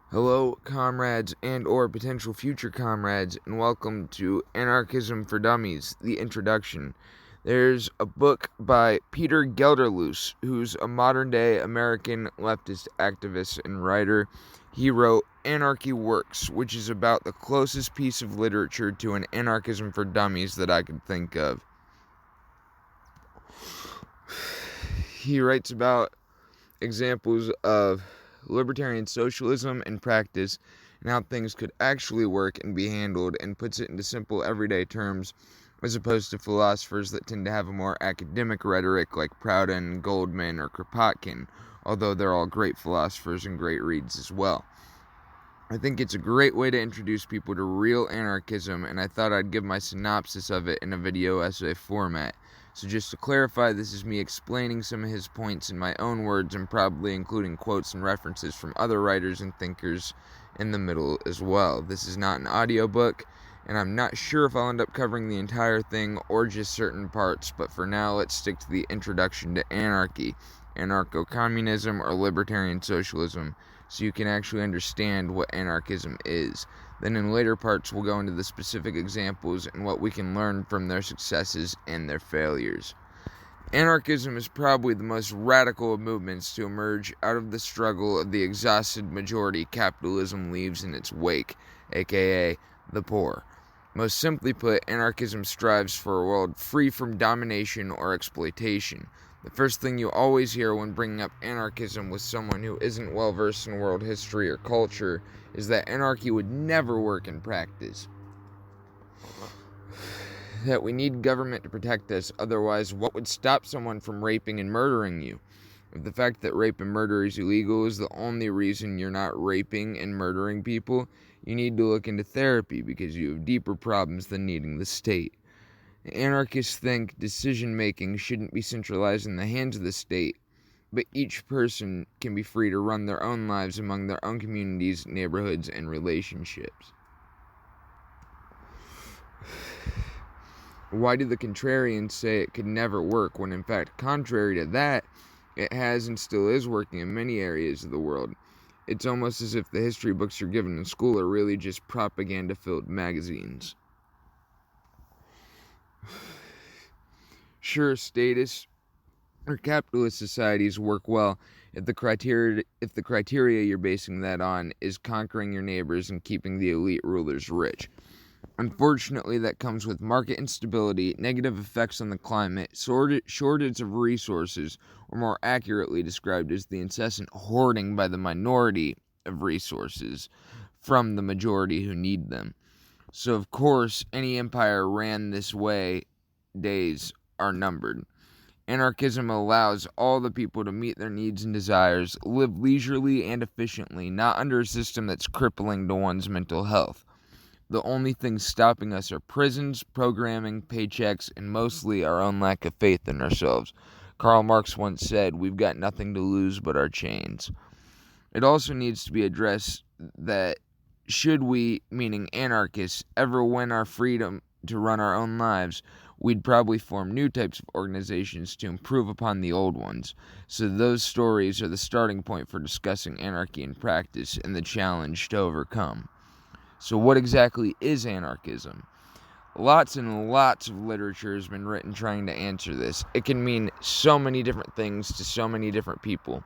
Hello, comrades and or potential future comrades, and welcome to Anarchism for Dummies, the introduction. There's a book by Peter Gelderloos, who's a modern-day American leftist activist and writer. He wrote Anarchy Works, which is about the closest piece of literature to an Anarchism for Dummies that I could think of. He writes about examples of libertarian socialism in practice and how things could actually work and be handled, and puts it into simple everyday terms as opposed to philosophers that tend to have a more academic rhetoric like Proudhon, Goldman, or Kropotkin, although they're all great philosophers and great reads as well. I think it's a great way to introduce people to real anarchism, and I thought I'd give my synopsis of it in a video essay format. So just to clarify, this is me explaining some of his points in my own words and probably including quotes and references from other writers and thinkers in the middle as well. This is not an audiobook, and I'm not sure if I'll end up covering the entire thing or just certain parts, but for now let's stick to the introduction to anarchy, anarcho-communism, or libertarian socialism, so you can actually understand what anarchism is. Then in later parts we'll go into the specific examples and what we can learn from their successes and their failures. Anarchism is probably the most radical of movements to emerge out of the struggle of the exhausted majority capitalism leaves in its wake, aka the poor. Most simply put, anarchism strives for a world free from domination or exploitation. The first thing you always hear when bringing up anarchism with someone who isn't well versed in world history or culture is that anarchy would never work in practice. That we need government to protect us, otherwise what would stop someone from raping and murdering you? If the fact that rape and murder is illegal is the only reason you're not raping and murdering people, you need to look into therapy because you have deeper problems than needing the state. Anarchists think decision-making shouldn't be centralized in the hands of the state, but each person can be free to run their own lives among their own communities, neighborhoods, and relationships. Why do the contrarians say it could never work when in fact, contrary to that, it has and still is working in many areas of the world? It's almost as if the history books you're given in school are really just propaganda-filled magazines. Sure, statist or capitalist societies work well if the criteria you're basing that on is conquering your neighbors and keeping the elite rulers rich. Unfortunately, that comes with market instability, negative effects on the climate, shortage of resources, or more accurately described as the incessant hoarding by the minority of resources from the majority who need them. So, of course, any empire ran this way, days are numbered. Anarchism allows all the people to meet their needs and desires, live leisurely and efficiently, not under a system that's crippling to one's mental health. The only things stopping us are prisons, programming, paychecks, and mostly our own lack of faith in ourselves. Karl Marx once said, "We've got nothing to lose but our chains." It also needs to be addressed that should we, meaning anarchists, ever win our freedom to run our own lives, we'd probably form new types of organizations to improve upon the old ones. So those stories are the starting point for discussing anarchy in practice and the challenge to overcome. So what exactly is anarchism? Lots and lots of literature has been written trying to answer this. It can mean so many different things to so many different people.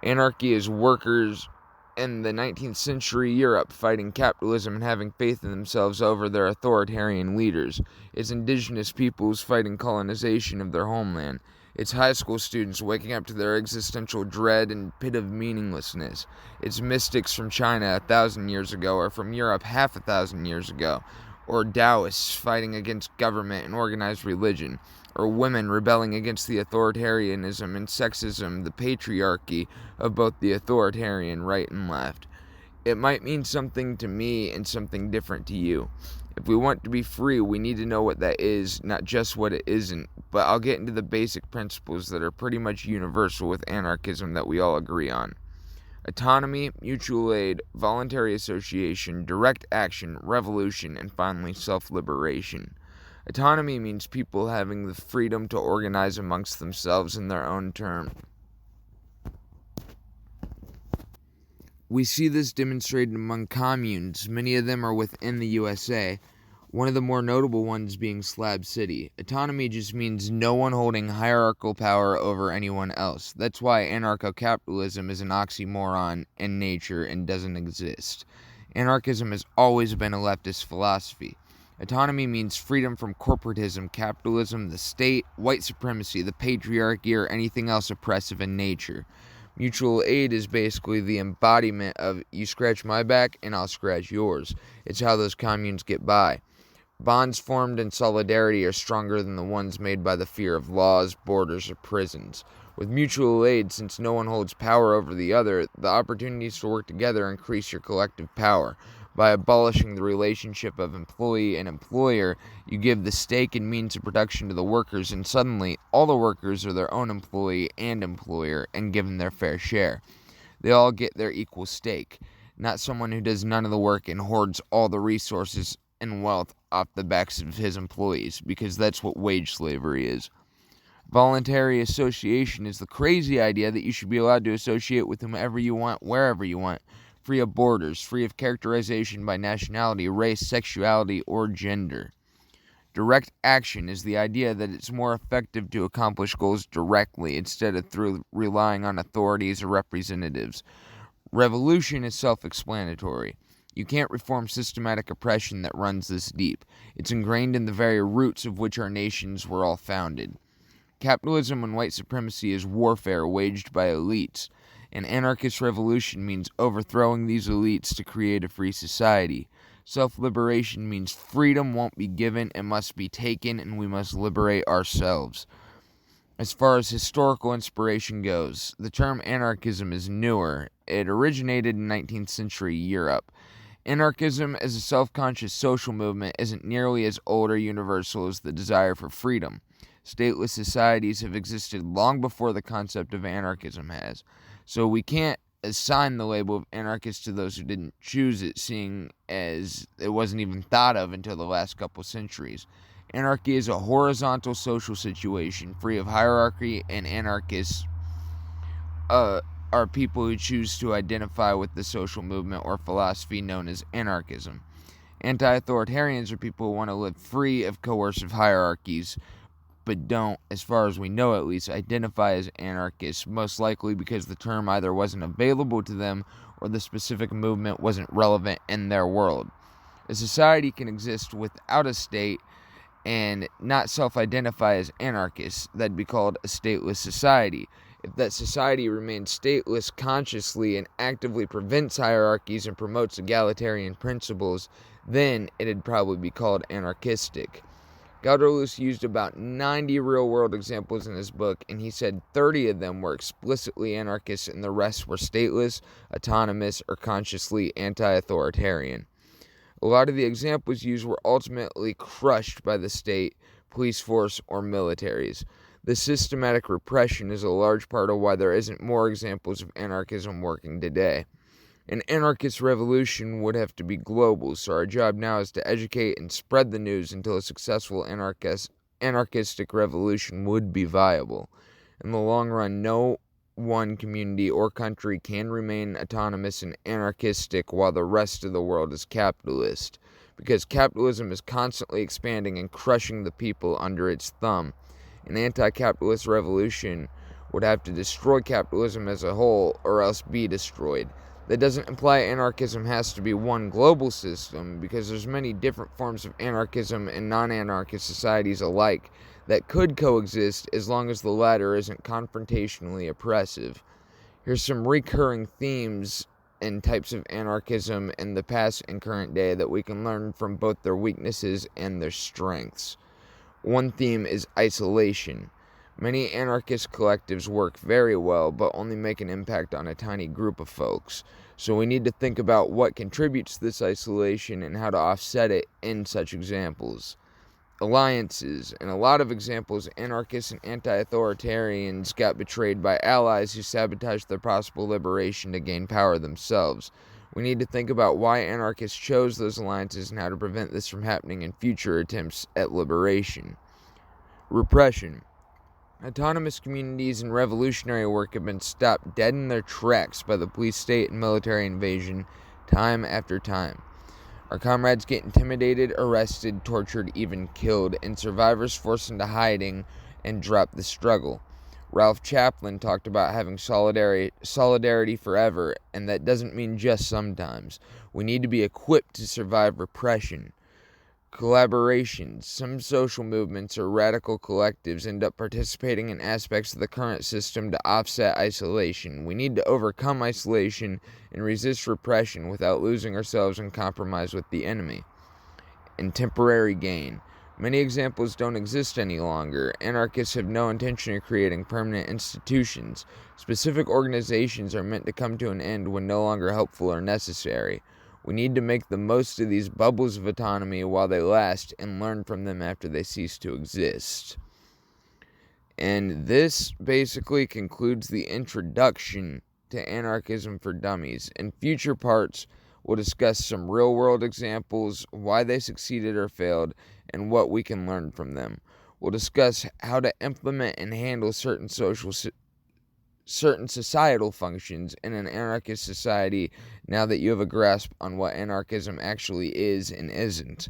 Anarchy is workers in the 19th century Europe fighting capitalism and having faith in themselves over their authoritarian leaders. It's indigenous peoples fighting colonization of their homeland. It's high school students waking up to their existential dread and pit of meaninglessness. It's mystics from China 1,000 years ago, or from Europe half a thousand years ago. Or Taoists fighting against government and organized religion. Or women rebelling against the authoritarianism and sexism, the patriarchy of both the authoritarian right and left. It might mean something to me and something different to you. If we want to be free, we need to know what that is, not just what it isn't. But I'll get into the basic principles that are pretty much universal with anarchism that we all agree on. Autonomy, mutual aid, voluntary association, direct action, revolution, and finally self-liberation. Autonomy means people having the freedom to organize amongst themselves in their own terms. We see this demonstrated among communes. Many of them are within the USA, one of the more notable ones being Slab City. Autonomy just means no one holding hierarchical power over anyone else. That's why anarcho-capitalism is an oxymoron in nature and doesn't exist. Anarchism has always been a leftist philosophy. Autonomy means freedom from corporatism, capitalism, the state, white supremacy, the patriarchy, or anything else oppressive in nature. Mutual aid is basically the embodiment of you scratch my back and I'll scratch yours. It's how those communes get by. Bonds formed in solidarity are stronger than the ones made by the fear of laws, borders, or prisons. With mutual aid, since no one holds power over the other, the opportunities to work together increase your collective power. By abolishing the relationship of employee and employer, you give the stake and means of production to the workers, and suddenly all the workers are their own employee and employer and given their fair share. They all get their equal stake, not someone who does none of the work and hoards all the resources and wealth off the backs of his employees, because that's what wage slavery is. Voluntary association is the crazy idea that you should be allowed to associate with whomever you want, wherever you want, free of borders, free of characterization by nationality, race, sexuality, or gender. Direct action is the idea that it's more effective to accomplish goals directly instead of through relying on authorities or representatives. Revolution is self-explanatory. You can't reform systematic oppression that runs this deep. It's ingrained in the very roots of which our nations were all founded. Capitalism and white supremacy is warfare waged by elites. An anarchist revolution means overthrowing these elites to create a free society. Self-liberation means freedom won't be given, it must be taken, and we must liberate ourselves. As far as historical inspiration goes, the term anarchism is newer. It originated in 19th century Europe. Anarchism as a self-conscious social movement isn't nearly as old or universal as the desire for freedom. Stateless societies have existed long before the concept of anarchism has. So we can't assign the label of anarchist to those who didn't choose it, seeing as it wasn't even thought of until the last couple centuries. Anarchy is a horizontal social situation free of hierarchy, and anarchists are people who choose to identify with the social movement or philosophy known as anarchism. Anti-authoritarians are people who want to live free of coercive hierarchies, but don't, as far as we know at least, identify as anarchists, most likely because the term either wasn't available to them or the specific movement wasn't relevant in their world. A society can exist without a state and not self-identify as anarchists. That'd be called a stateless society. If that society remains stateless consciously and actively prevents hierarchies and promotes egalitarian principles, then it'd probably be called anarchistic. Gelderloos used about 90 real-world examples in his book, and he said 30 of them were explicitly anarchist and the rest were stateless, autonomous, or consciously anti-authoritarian. A lot of the examples used were ultimately crushed by the state, police force, or militaries. This systematic repression is a large part of why there isn't more examples of anarchism working today. An anarchist revolution would have to be global, so our job now is to educate and spread the news until a successful anarchistic revolution would be viable. In the long run, no one community or country can remain autonomous and anarchistic while the rest of the world is capitalist, because capitalism is constantly expanding and crushing the people under its thumb. An anti-capitalist revolution would have to destroy capitalism as a whole or else be destroyed. That doesn't imply anarchism has to be one global system, because there's many different forms of anarchism and non-anarchist societies alike that could coexist as long as the latter isn't confrontationally oppressive. Here's some recurring themes and types of anarchism in the past and current day that we can learn from both their weaknesses and their strengths. One theme is isolation. Many anarchist collectives work very well, but only make an impact on a tiny group of folks. So we need to think about what contributes to this isolation and how to offset it in such examples. Alliances. In a lot of examples, anarchists and anti-authoritarians got betrayed by allies who sabotaged their possible liberation to gain power themselves. We need to think about why anarchists chose those alliances and how to prevent this from happening in future attempts at liberation. Repression. Autonomous communities and revolutionary work have been stopped dead in their tracks by the police state and military invasion time after time. Our comrades get intimidated, arrested, tortured, even killed, and survivors forced into hiding and drop the struggle. Ralph Chaplin talked about having solidarity forever, and that doesn't mean just sometimes. We need to be equipped to survive repression. Collaborations. Some social movements or radical collectives end up participating in aspects of the current system to offset isolation. We need to overcome isolation and resist repression without losing ourselves in compromise with the enemy. And temporary gain. Many examples don't exist any longer. Anarchists have no intention of creating permanent institutions. Specific organizations are meant to come to an end when no longer helpful or necessary. We need to make the most of these bubbles of autonomy while they last and learn from them after they cease to exist. And this basically concludes the introduction to Anarchism for Dummies. In future parts, we'll discuss some real-world examples, why they succeeded or failed, and what we can learn from them. We'll discuss how to implement and handle certain societal functions in an anarchist society now that you have a grasp on what anarchism actually is and isn't.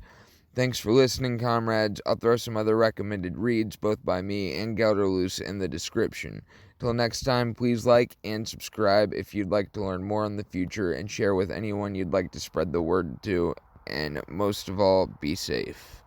Thanks for listening, comrades. I'll throw some other recommended reads, both by me and Gelderloos, in the description. Till next time, please like and subscribe if you'd like to learn more in the future, and share with anyone you'd like to spread the word to. And most of all, be safe.